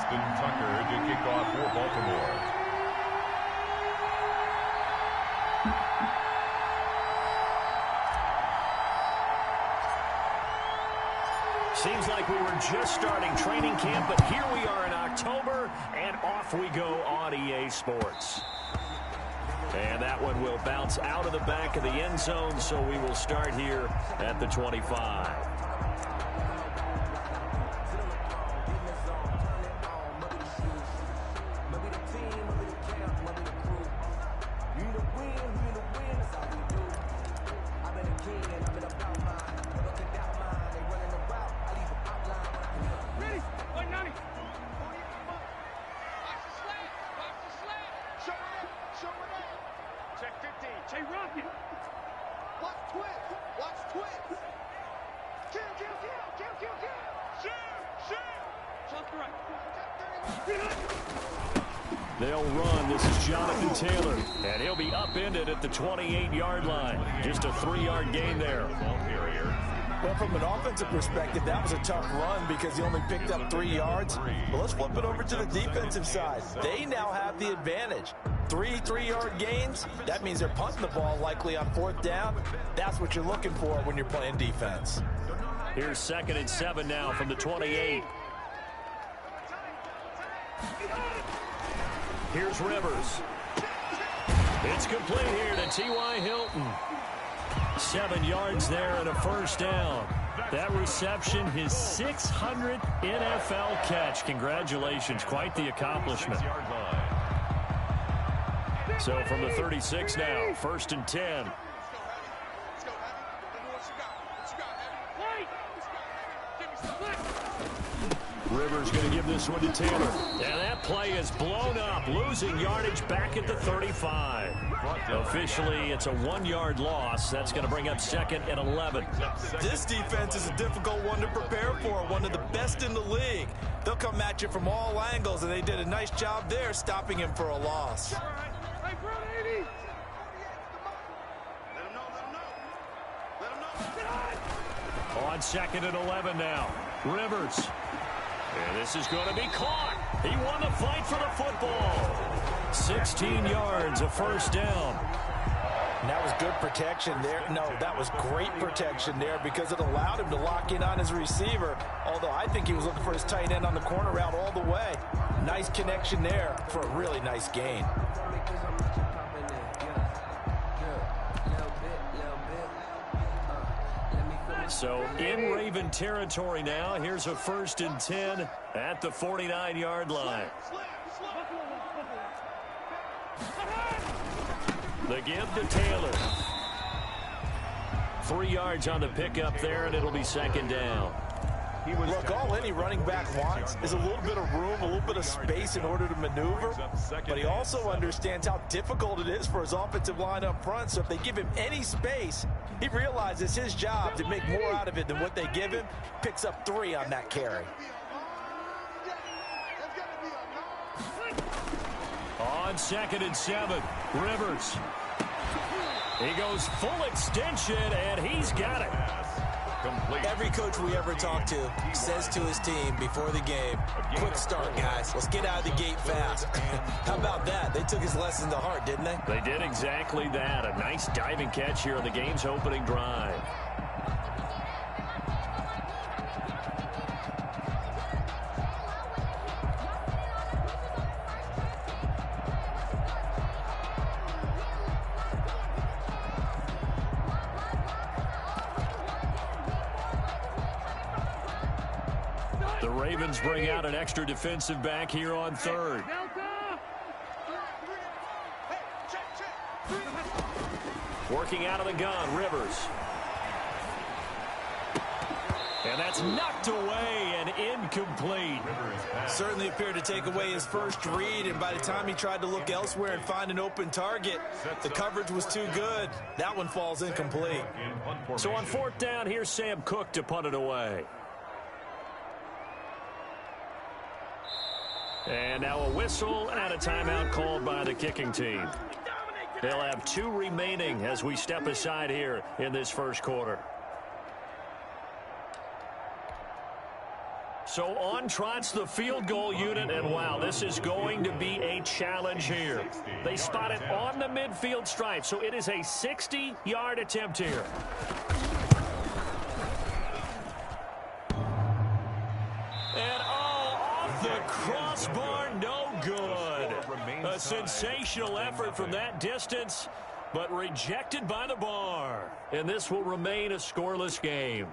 Austin Tucker to kick off for Baltimore. Seems like we were just starting training camp, but here we are in October, and off we go on EA Sports. And that one will bounce out of the back of the end zone, so we will start here at the 25. They'll run. This is Jonathan Taylor, and he'll be upended at the 28-yard line. Just a 3-yard gain there. Well, from an offensive perspective, that was a tough run because he only picked up 3 yards. But let's flip it over to the defensive side. They now have the advantage. 3-3-yard gains, that means they're punting the ball likely on 4th down. That's what you're looking for when you're playing defense. Here's 2nd and 7 now from the 28. Here's Rivers. It's complete here to T.Y. Hilton. 7 yards there and a 1st down. That reception, his 600th NFL catch. Congratulations. Quite the accomplishment. So from the 36 now, 1st and 10. Rivers going to give this one to Taylor. And that play is blown up, losing yardage back at the 35. Officially, it's a 1-yard loss. That's going to bring up 2nd and 11. This defense is a difficult one to prepare for, one of the best in the league. They'll come at you from all angles, and they did a nice job there stopping him for a loss. On 2nd and 11 now. Rivers. And this is going to be caught. He won the fight for the football. 16 yards, a 1st down. And that was good protection there. No, that was great protection there because it allowed him to lock in on his receiver, although I think he was looking for his tight end on the corner route all the way. Nice connection there for a really nice gain. So in Raven territory now. Here's a 1st and 10 at the 49-yard line. The give to Taylor. 3 yards on the pickup there, and it'll be 2nd down. Look, all any running back wants is a little bit of room, a little bit of space in order to maneuver. But he also understands how difficult it is for his offensive line up front. So if they give him any space, he realizes his job to make more out of it than what they give him. Picks up 3 on that carry. On 2nd and 7, Rivers. He goes full extension, and he's got it. Complete. Every coach we ever talk to says to his team before the game, quick start, guys. Let's get out of the gate fast. How about that? They took his lesson to heart, didn't they? They did exactly that. A nice diving catch here on the game's opening drive. The Ravens bring out an extra defensive back here on 3rd. Working out of the gun, Rivers. And that's knocked away and incomplete. Certainly appeared to take away his first read, and by the time he tried to look elsewhere and find an open target, the coverage was too good. That one falls incomplete. So on 4th down, here's Sam Cook to punt it away. And now a whistle and a timeout called by the kicking team. They'll have 2 remaining as we step aside here in this 1st quarter. So on trots the field goal unit, and wow, this is going to be a challenge here. They spot it on the midfield stripe, so it is a 60-yard attempt here. And off the crossbar, no good. A sensational effort from that distance, but rejected by the bar. And this will remain a scoreless game.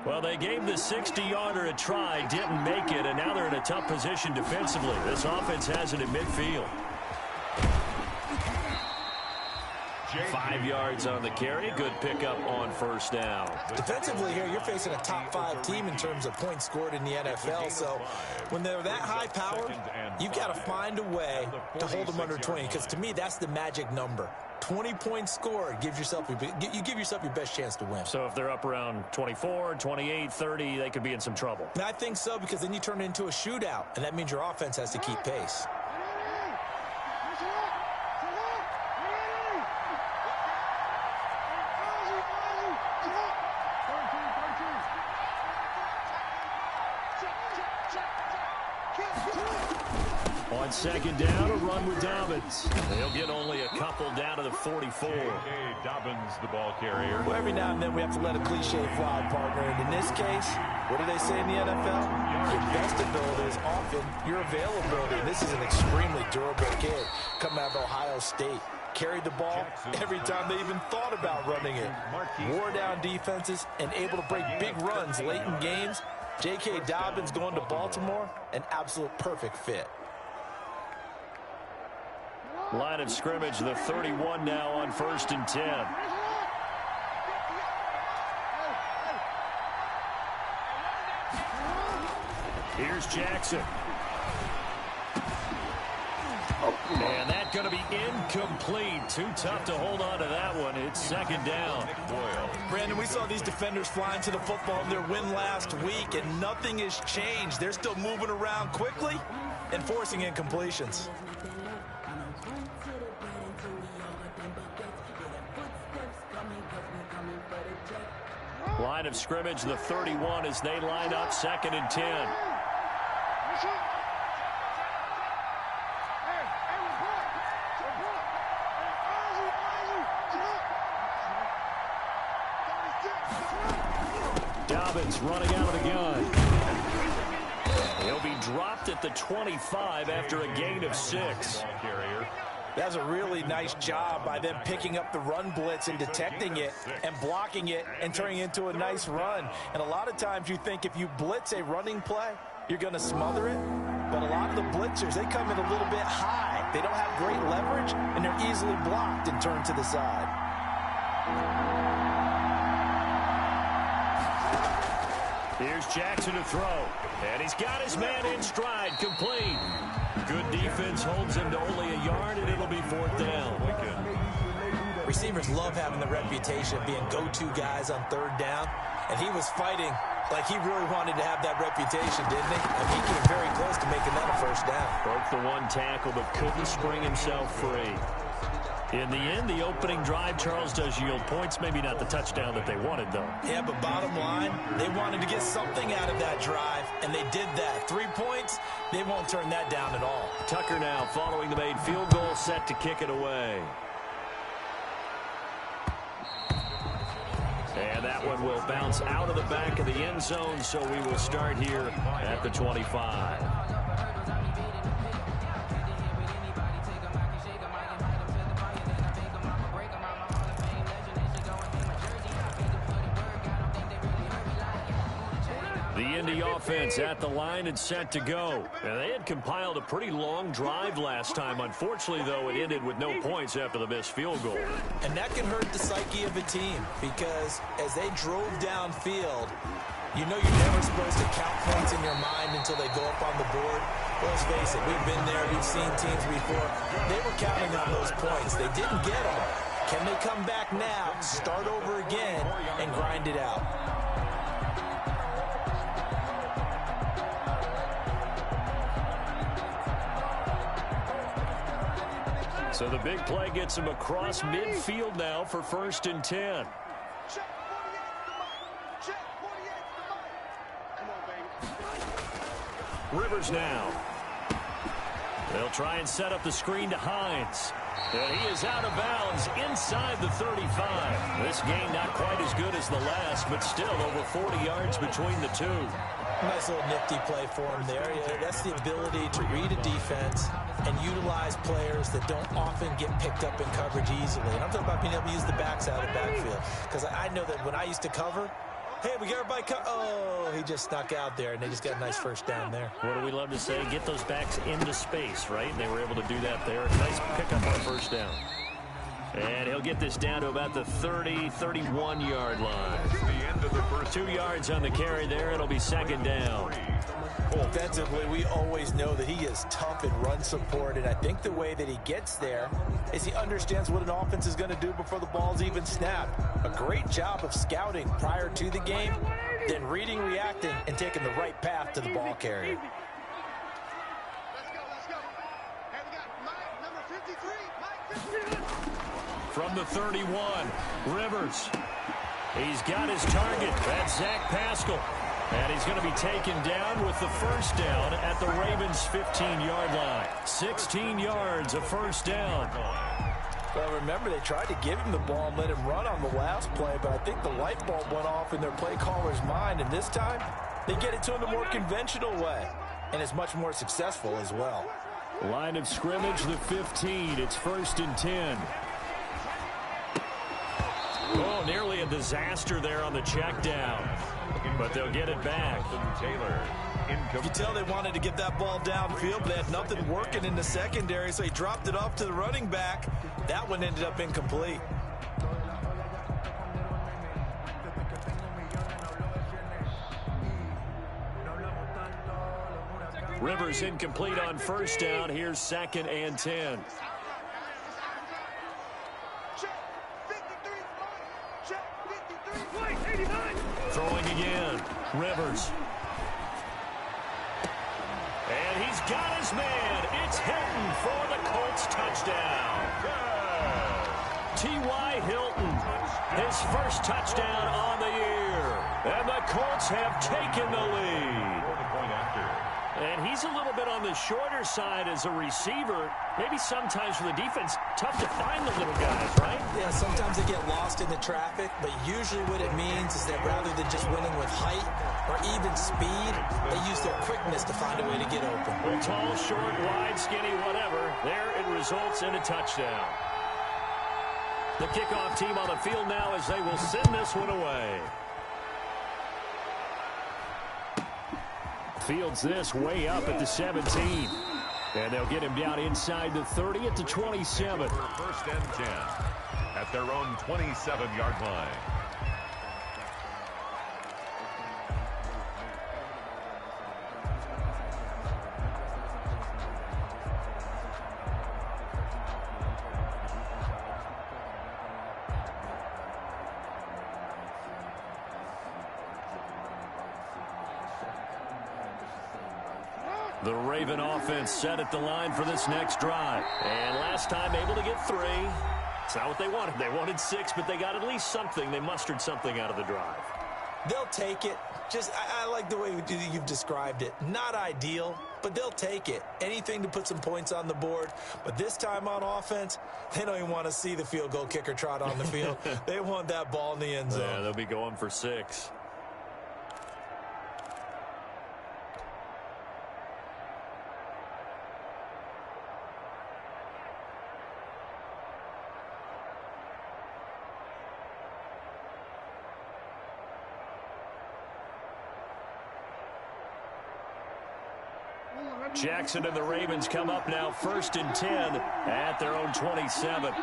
Well, they gave the 60-yarder a try, didn't make it, and now they're in a tough position defensively. This offense has it in midfield. 5 yards on the carry. Good pickup on first down. Defensively here, you're facing a top-5 team in terms of points scored in the NFL. So when they're that high-powered, you've got to find a way to hold them under 20, because to me, that's the magic number. 20 points scored gives yourself you give yourself your best chance to win. So if they're up around 24, 28, 30, they could be in some trouble. And I think so, because then you turn it into a shootout, and that means your offense has to keep pace. On second down, a run with Dobbins. They'll get only a couple down to the 44. Dobbins, the ball carrier. Well, every now and then we have to let a cliche fly, partner. And in this case, what do they say in the NFL? Your best ability is often your availability. And this is an extremely durable kid coming out of Ohio State. Carried the ball every time they even thought about running it. Wore down defenses and able to break big runs late in games. J.K. Dobbins going to Baltimore, an absolute perfect fit. Line of scrimmage, the 31 now on 1st and 10. Here's Jackson. And that's going to be incomplete. Too tough to hold on to that one. It's second down. Brandon, we saw these defenders flying to the football in their win last week, and nothing has changed. They're still moving around quickly and forcing incompletions. Line of scrimmage, the 31 as they line up 2nd and 10. Dobbins running out of the gun. He'll be dropped at the 25 after a gain of 6. That's a really nice job by them picking up the run blitz and detecting it and blocking it and turning it into a nice run. And a lot of times you think if you blitz a running play, you're going to smother it. But a lot of the blitzers, they come in a little bit high. They don't have great leverage, and they're easily blocked and turned to the side. Here's Jackson to throw. And he's got his man in stride, complete. Good defense holds him to only a yard, and it'll be 4th down. Receivers love having the reputation of being go-to guys on 3rd down, and he was fighting like he really wanted to have that reputation, didn't he? I mean, he came very close to making that a 1st down. Broke the one tackle, but couldn't spring himself free. In the end, the opening drive, Charles, does yield points. Maybe not the touchdown that they wanted, though. Yeah, but bottom line, they wanted to get something out of that drive, and they did that. 3 points, they won't turn that down at all. Tucker now following the made field goal, set to kick it away. And that one will bounce out of the back of the end zone, so we will start here at the 25. The Indy offense at the line and set to go. And they had compiled a pretty long drive last time. Unfortunately, though, it ended with no points after the missed field goal. And that can hurt the psyche of a team, because as they drove downfield, you know you're never supposed to count points in your mind until they go up on the board. Well, let's face it, we've been there, we've seen teams before. They were counting on those points. They didn't get them. Can they come back now, start over again, and grind it out? So the big play gets him across midfield now for 1st and 10. Rivers now. They'll try and set up the screen to Hines. And he is out of bounds inside the 35. This game not quite as good as the last, but still over 40 yards between the two. Nice little nifty play for him there. Yeah, that's the ability to read a defense and utilize players that don't often get picked up in coverage easily. And I'm talking about being able to use the backs out of the backfield. Because I know that when I used to cover, hey, we got everybody oh, he just snuck out there, and they just got a nice first down there. What do we love to say? Get those backs into space, right? And they were able to do that there. Nice pickup on first down. And he'll get this down to about the 30, 31-yard line. 2 yards on the carry there. It'll be 2nd down. Offensively, we always know that he is tough in run support, and I think the way that he gets there is he understands what an offense is going to do before the ball's even snapped. A great job of scouting prior to the game, then reading, reacting, and taking the right path to the ball carrier. From the 31, Rivers. He's got his target. That's Zach Pascal. And he's going to be taken down with the first down at the Ravens' 15-yard line. 16 yards of first down. Well, remember, they tried to give him the ball and let him run on the last play, but I think the light bulb went off in their play caller's mind, and this time they get it to him the more conventional way, and it's much more successful as well. Line of scrimmage, the 15. It's 1st and 10. Oh, nearly a disaster there on the check down. But they'll get it back. You can tell they wanted to get that ball downfield, but they had nothing working in the secondary, so he dropped it off to the running back. That one ended up incomplete. Rivers incomplete on first down. Here's 2nd and 10. Throwing again. Rivers. And he's got his man. It's Hilton for the Colts touchdown. T.Y. Hilton, his first touchdown on the year. And the Colts have taken the lead. And he's a little bit on the shorter side as a receiver. Maybe sometimes for the defense, tough to find the little guys, right? Yeah, sometimes they get lost in the traffic, but usually what it means is that rather than just winning with height or even speed, they use their quickness to find a way to get open. Well, tall, short, wide, skinny, whatever. There it results in a touchdown. The kickoff team on the field now as they will send this one away. Fields this way up at the 17. And they'll get him down inside the 30 at the 27. 1st and 10 at their own 27-yard line. The Raven offense set at the line for this next drive. And last time able to get 3. It's not what they wanted. They wanted 6, but they got at least something. They mustered something out of the drive. They'll take it. I like the way you've described it. Not ideal, but they'll take it. Anything to put some points on the board. But this time on offense, they don't even want to see the field goal kicker trot on the field. They want that ball in the end zone. Yeah, they'll be going for 6. Jackson and the Ravens come up now 1st and 10 at their own 27.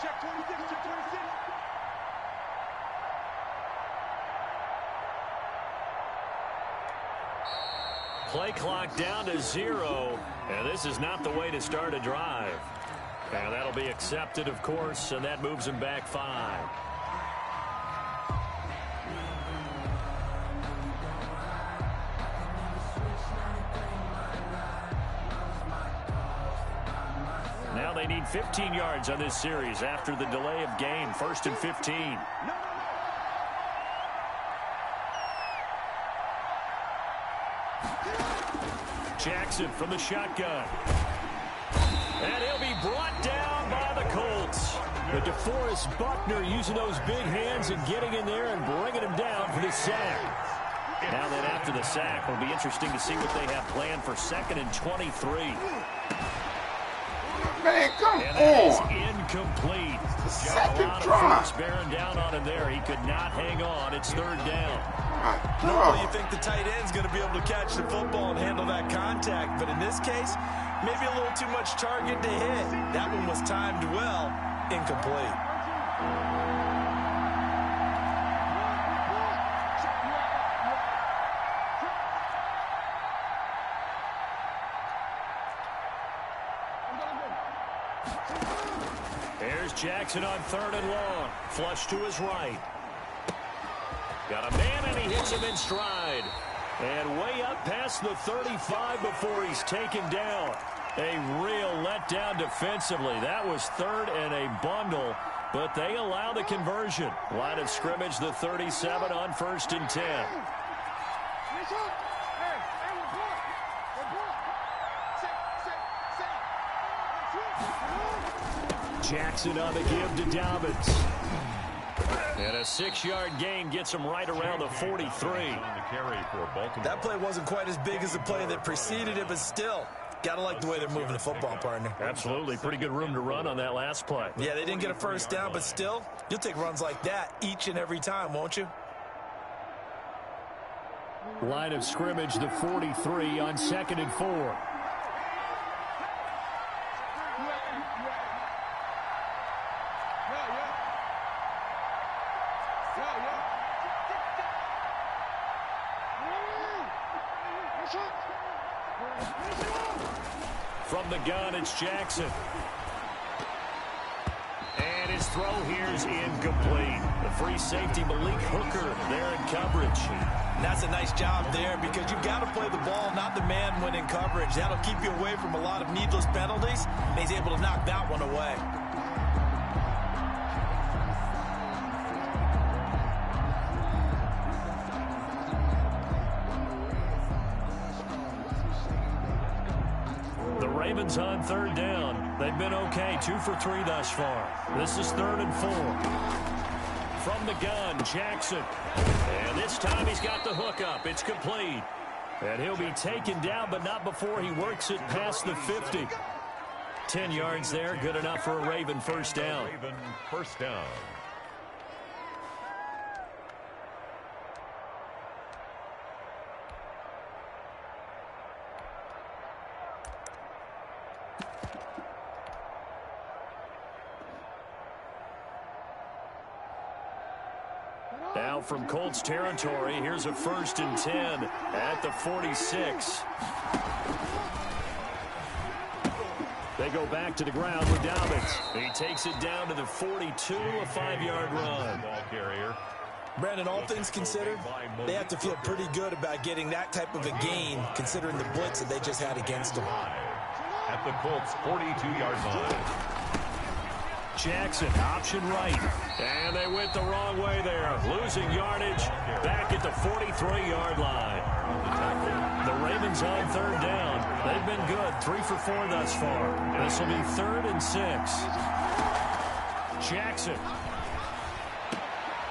Check 26, check 26. Play clock down to 0, and this is not the way to start a drive. And that'll be accepted, of course, and that moves him back 5. Now they need 15 yards on this series after the delay of game. 1st and 15. Jackson from the shotgun. And he'll be brought down by the Colts. But DeForest Buckner using those big hands and getting in there and bringing him down for the sack. Now then, after the sack, it'll be interesting to see what they have planned for 2nd and 23. Man, come and that is on. Incomplete. The Got a second lot of drive. force bearing down on him there. He could not hang on. It's 3rd down. Normally you think the tight end's going to be able to catch the football and handle that contact, but in this case, maybe a little too much target to hit. That one was timed well. Incomplete. Here's Jackson on 3rd and long. Flush to his right. Got a man, and he hits him in stride. And way up past the 35 before he's taken down. A real letdown defensively. That was 3rd and a bundle, but they allow the conversion. Line of scrimmage, the 37 on 1st and 10. Jackson on the give to Dobbins. And a 6-yard gain gets him right around the 43. That play wasn't quite as big as the play that preceded it, but still, gotta like the way they're moving the football, partner. Absolutely. Pretty good room to run on that last play. Yeah, they didn't get a first down, but still, you'll take runs like that each and every time, won't you? Line of scrimmage, the 43 on 2nd and 4. From the gun, it's Jackson. And his throw here is incomplete. The free safety, Malik Hooker, there in coverage. And that's a nice job there because you've got to play the ball, not the man when in coverage. That'll keep you away from a lot of needless penalties, and he's able to knock that one away. The Ravens on 3rd down. They've been okay, 2 for 3 thus far. This is 3rd and 4. From the gun, Jackson. And this time he's got the hook up. It's complete. And he'll be taken down, but not before he works it past the 50. 10 yards there, good enough for a Raven first down. Raven first down. Now from Colts territory, here's a 1st and 10 at the 46. They go back to the ground with Dobbins. He takes it down to the 42, a 5-yard run. Ball carrier. Brandon, all things considered, they have to feel pretty good about getting that type of a gain, considering the blitz that they just had against them. At the Colts' 42-yard line. Jackson, option right. And they went the wrong way there. Losing yardage back at the 43-yard line. The Ravens on 3rd down. They've been good, 3 for 4 thus far. This will be 3rd and 6. Jackson.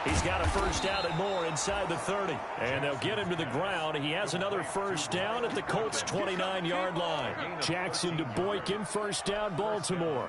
He's got a first down and more inside the 30. And they'll get him to the ground. He has another first down at the Colts' 29-yard line. Jackson to Boykin, first down, Baltimore.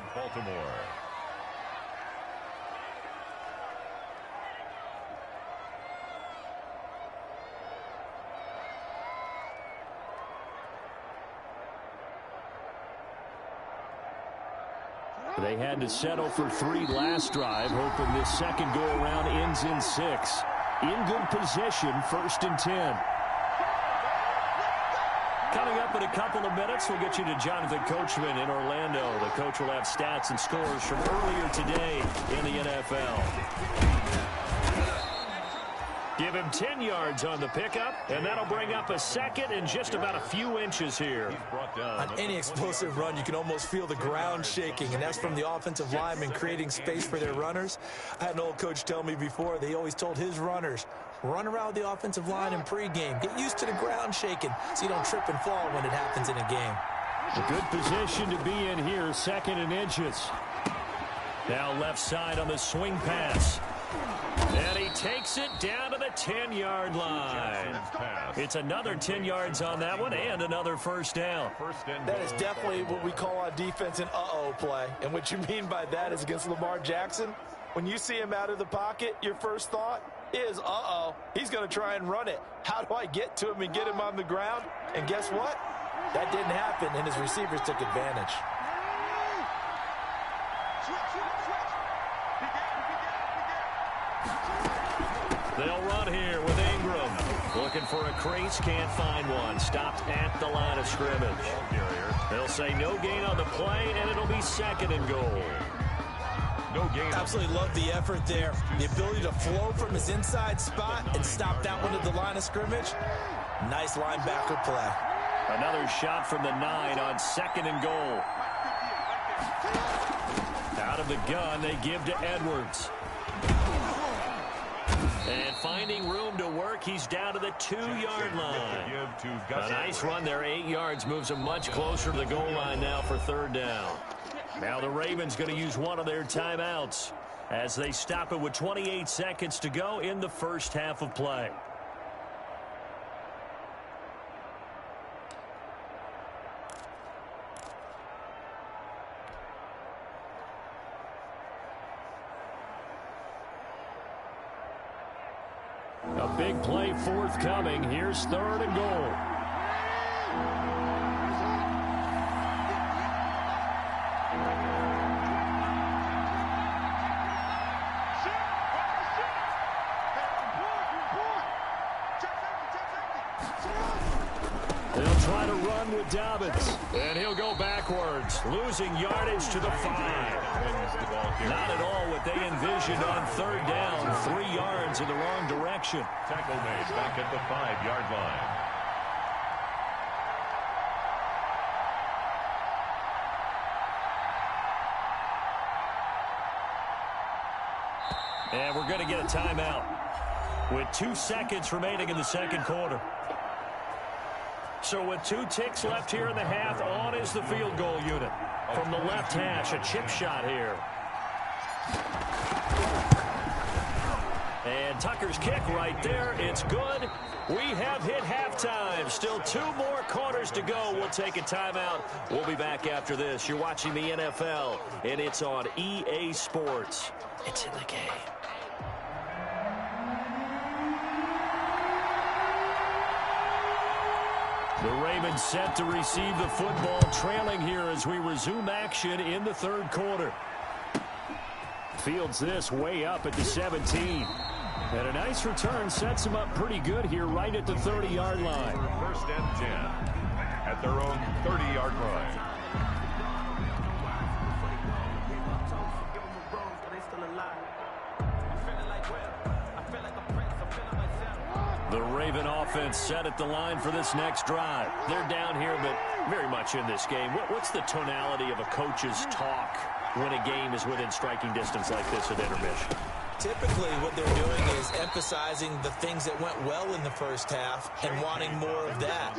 They had to settle for 3 last drive, hoping this second go-around ends in 6. In good position, 1st and 10. Coming up in a couple of minutes, we'll get you to Jonathan Coachman in Orlando. The coach will have stats and scores from earlier today in the NFL. Give him 10 yards on the pickup, and that'll bring up a second and just about a few inches here. On any explosive run, you can almost feel the ground shaking, and that's from the offensive linemen creating space for their runners. I had an old coach tell me before, they always told his runners, run around the offensive line in pregame. Get used to the ground shaking so you don't trip and fall when it happens in a game. A good position to be in here, second and inches. Now left side on the swing pass. And he takes it down to the 10-yard line. It's another 10 yards on that one and another first down. That is definitely what we call on defense an uh-oh play. And what you mean by that is against Lamar Jackson, when you see him out of the pocket, your first thought is, uh-oh, he's going to try and run it. How do I get to him and get him on the ground? And guess what? That didn't happen, and his receivers took advantage. They'll run here with Ingram. Looking for a crease, can't find one. Stopped at the line of scrimmage. They'll say no gain on the play, and it'll be second and goal. No gain. Absolutely love the effort there. The ability to flow from his inside spot and stop that one at the line of scrimmage. Nice linebacker play. Another shot from the 9 on second and goal. Out of the gun, they give to Edwards. And finding room to work, he's down to the 2-yard line. A nice run there, 8 yards, moves him much closer to the goal line now for third down. Now the Ravens going to use one of their timeouts as they stop it with 28 seconds to go in the first half of play. A big play forthcoming. Here's third and goal. They'll try to run with Dobbins, and he'll go backwards, losing yardage to the 5. Not at all what they envisioned on third down. 3 yards in the wrong direction. Tackle made back at the 5-yard line. And we're going to get a timeout with 2 seconds remaining in the second quarter. So with 2 ticks left here in the half, on is the field goal unit. From the left hash, a chip shot here. And Tucker's kick right there. It's good. We have hit halftime. Still 2 more quarters to go. We'll take a timeout. We'll be back after this. You're watching the NFL, and it's on EA Sports. It's in the game. The Ravens set to receive the football, trailing here as we resume action in the third quarter. Fields this way up at the 17. And a nice return sets him up pretty good here right at the 30-yard line. First and 10 at their own 30-yard line. The Raven offense set at the line for this next drive. They're down here, but very much in this game. What's the tonality of a coach's talk when a game is within striking distance like this at intermission? Typically, what they're doing is emphasizing the things that went well in the first half and wanting more of that.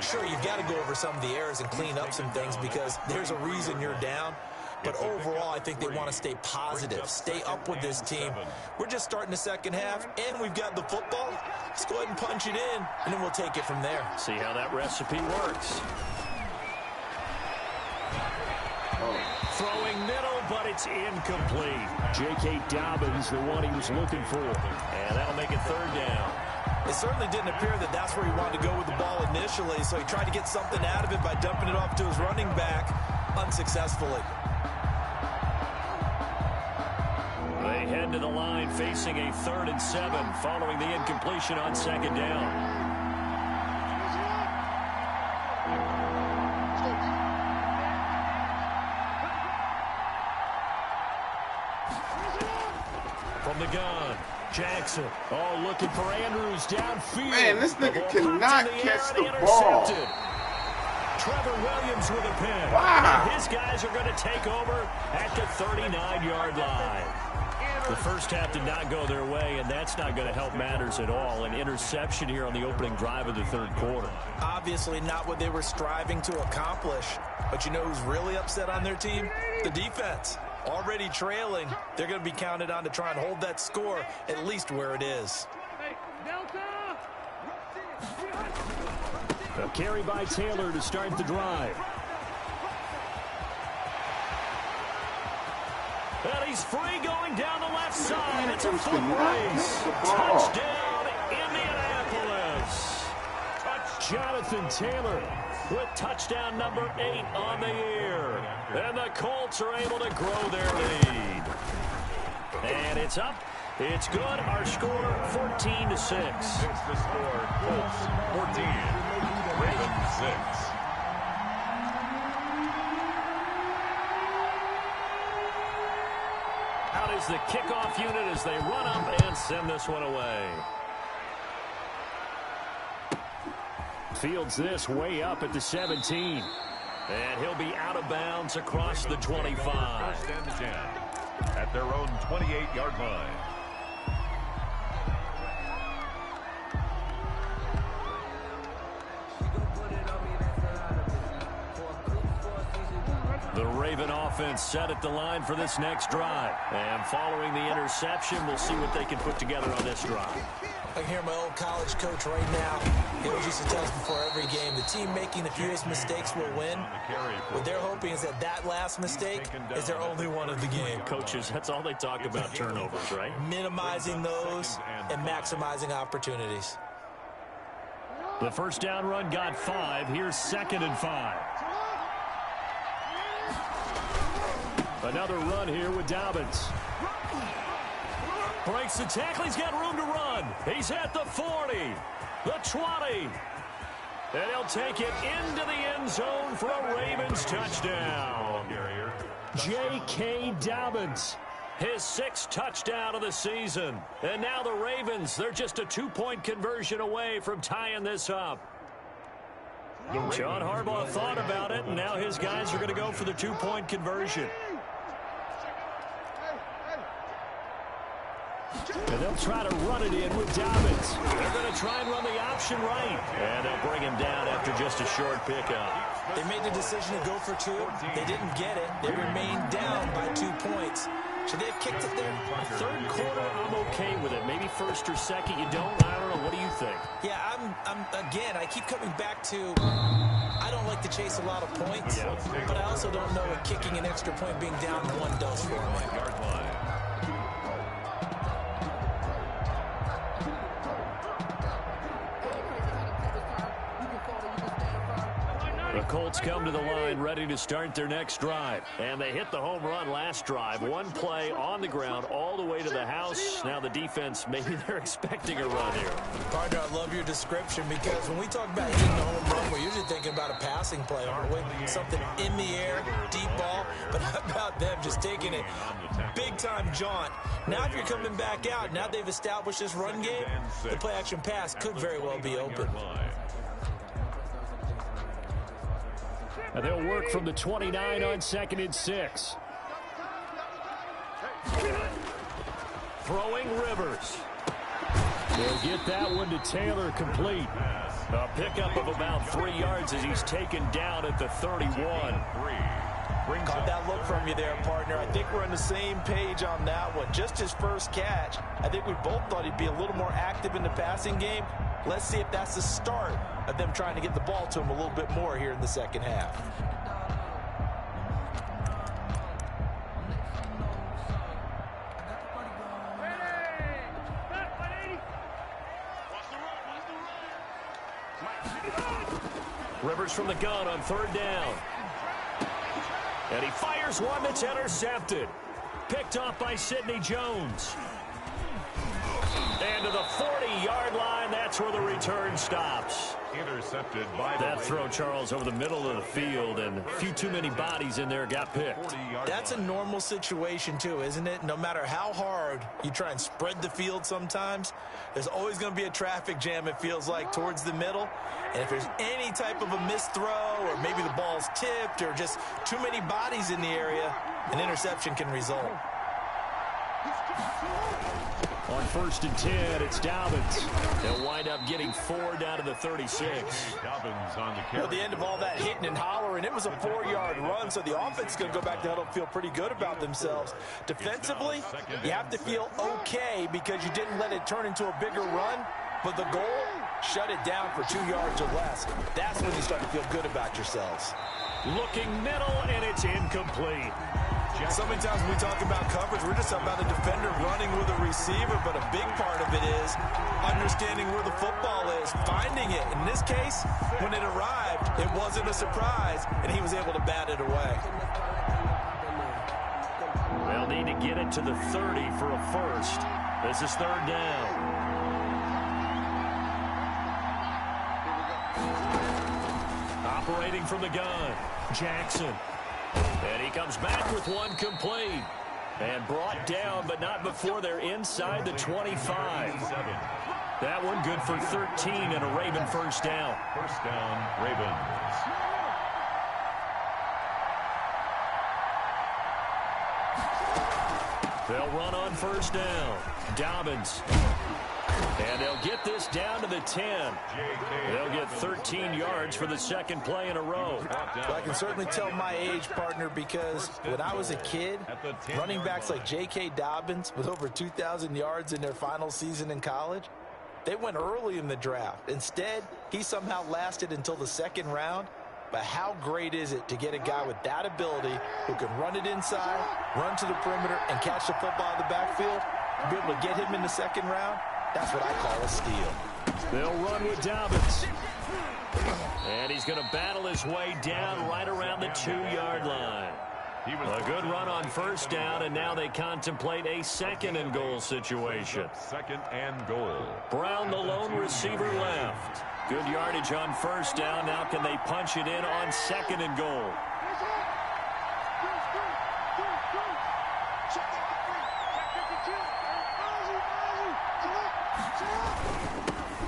Sure, you've got to go over some of the errors and clean up some things because there's a reason you're down. But overall, I think they want to stay positive, stay up with this team. We're just starting the second half, and we've got the football. Let's go ahead and punch it in, and then we'll take it from there. See how that recipe works. Throwing middle, but it's incomplete. J.K. Dobbins, the one he was looking for. And that'll make it third down. It certainly didn't appear that that's where he wanted to go with the ball initially, so he tried to get something out of it by dumping it off to his running back unsuccessfully. They head to the line facing a 3rd and 7 following the incompletion on second down. From the gun, Jackson. Oh, looking for Andrews downfield. Man, this nigga cannot catch the ball. Trevor Williams with a pin. Wow. His guys are going to take over at the 39-yard line. The first half did not go their way, and that's not going to help matters at all. An interception here on the opening drive of the third quarter. Obviously not what they were striving to accomplish. But you know who's really upset on their team? The defense. Already trailing, they're going to be counted on to try and hold that score at least where it is. A carry by Taylor to start the drive. And he's free going down the left side. It's a foot race. Touchdown, Indianapolis. Jonathan Taylor with touchdown number 8 on the year. And the Colts are able to grow their lead. And it's up. It's good. Our score, 14-6. It's the score. Colts 14, Ravens 6. Out is the kickoff unit as they run up and send this one away. Fields this way up at the 17. And he'll be out of bounds across the 25. First and 10 at their own 28-yard line. The Raven offense set at the line for this next drive. And following the interception, we'll see what they can put together on this drive. I can hear my old college coach right now. He always used to tell us before every game, the team making the fewest mistakes will win. What they're hoping is that that last mistake is their only one of the game. Coaches, that's all they talk about, turnovers, right? Minimizing those and maximizing opportunities. The first down run got 5. Here's 2nd and 5. Another run here with Dobbins. Breaks the tackle. He's got room to run. He's at the 40, the 20. And he'll take it into the end zone for a Ravens touchdown. J.K. Dobbins, his 6th touchdown of the season. And now the Ravens, they're just a 2-point conversion away from tying this up. John Harbaugh thought about it, and now his guys are going to go for the 2-point conversion. And they'll try to run it in with Dobbins. They're going to try and run the option right. And they'll bring him down after just a short pickup. They made the decision to go for 2. They didn't get it. They remained down by 2 points. Should they have kicked it there? Third quarter, I'm okay with it. Maybe first or second, you don't. I don't know. What do you think? Yeah, again, I keep coming back to I don't like to chase a lot of points, but I also don't know what kicking an extra point being down 1 does for me. The Colts come to the line ready to start their next drive. And they hit the home run last drive. 1 play on the ground all the way to the house. Now the defense, maybe they're expecting a run here. Partner, I love your description because when we talk about hitting the home run, we're usually thinking about a passing play, aren't we? Something in the air, deep ball. But how about them just taking it big-time jaunt? Now if you're coming back out, now they've established this run game, the play-action pass could very well be open. And they'll work from the 29 on 2nd and 6. Throwing Rivers. They'll get that one to Taylor complete. A pickup of about 3 yards as he's taken down at the 31. Caught that look from you there, partner. I think we're on the same page on that one. Just his first catch. I think we both thought he'd be a little more active in the passing game. Let's see if that's the start of them trying to get the ball to him a little bit more here in the second half. Rivers from the gun on 3rd down. And he fires one that's intercepted. Picked off by Sidney Jones. And to the 40-yard line, that's that's where the return stops. Intercepted by that throw, Charles, over the middle of the field, and a few too many bodies in there got picked. That's a normal situation, too, isn't it? No matter how hard you try and spread the field sometimes, there's always going to be a traffic jam, it feels like, towards the middle. And if there's any type of a missed throw, or maybe the ball's tipped, or just too many bodies in the area, an interception can result. On 1st and 10, it's Dobbins. They'll wind up getting 4 down to the 36. Dobbins on the carry. Well, at the end of all that hitting and hollering, it was a 4-yard run, so the offense is going to go back to huddle and feel pretty good about themselves. Defensively, you have to feel okay because you didn't let it turn into a bigger run, but the goal, shut it down for 2 yards or less. That's when you start to feel good about yourselves. Looking middle, and it's incomplete. So many times when we talk about coverage, we're just about a defender running with a receiver, but a big part of it is understanding where the football is, finding it. In this case, when it arrived, it wasn't a surprise, and he was able to bat it away. They'll need to get it to the 30 for a first. This is 3rd down. Operating from the gun, Jackson. And he comes back with one complete. And brought down, but not before they're inside the 25. That one good for 13 and a Raven first down. First down, Ravens. They'll run on 1st down. Dobbins. And they'll get this down to the 10. They'll get 13 yards for the 2nd play in a row. Well, I can certainly tell my age, partner, because when I was a kid, running backs like J.K. Dobbins with over 2,000 yards in their final season in college, they went early in the draft. Instead, he somehow lasted until the 2nd round. But how great is it to get a guy with that ability who can run it inside, run to the perimeter, and catch the football in the backfield, to be able to get him in the 2nd round? That's what I call a steal. They'll run with Dobbins. And he's going to battle his way down right around the 2-yard line. A good run on 1st down, and now they contemplate a 2nd and goal situation. 2nd and goal. Brown, the lone receiver, left. Good yardage on 1st down. Now can they punch it in on 2nd and goal?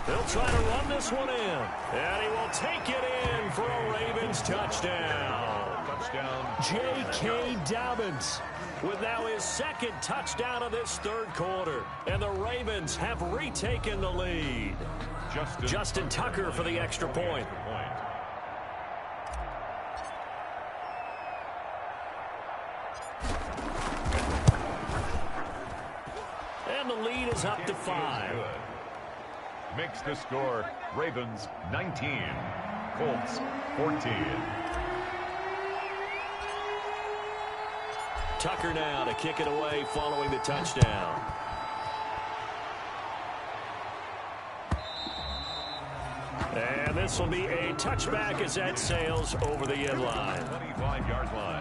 They'll try to run this one in. And he will take it in for a Ravens touchdown. J.K. Dobbins with now his 2nd touchdown of this 3rd quarter. And the Ravens have retaken the lead. Justin Tucker for the extra point. And the lead is up to 5. Makes the score Ravens 19, Colts 14. Tucker now to kick it away following the touchdown. And this will be a touchback as that sails over the end line. 25-yard line.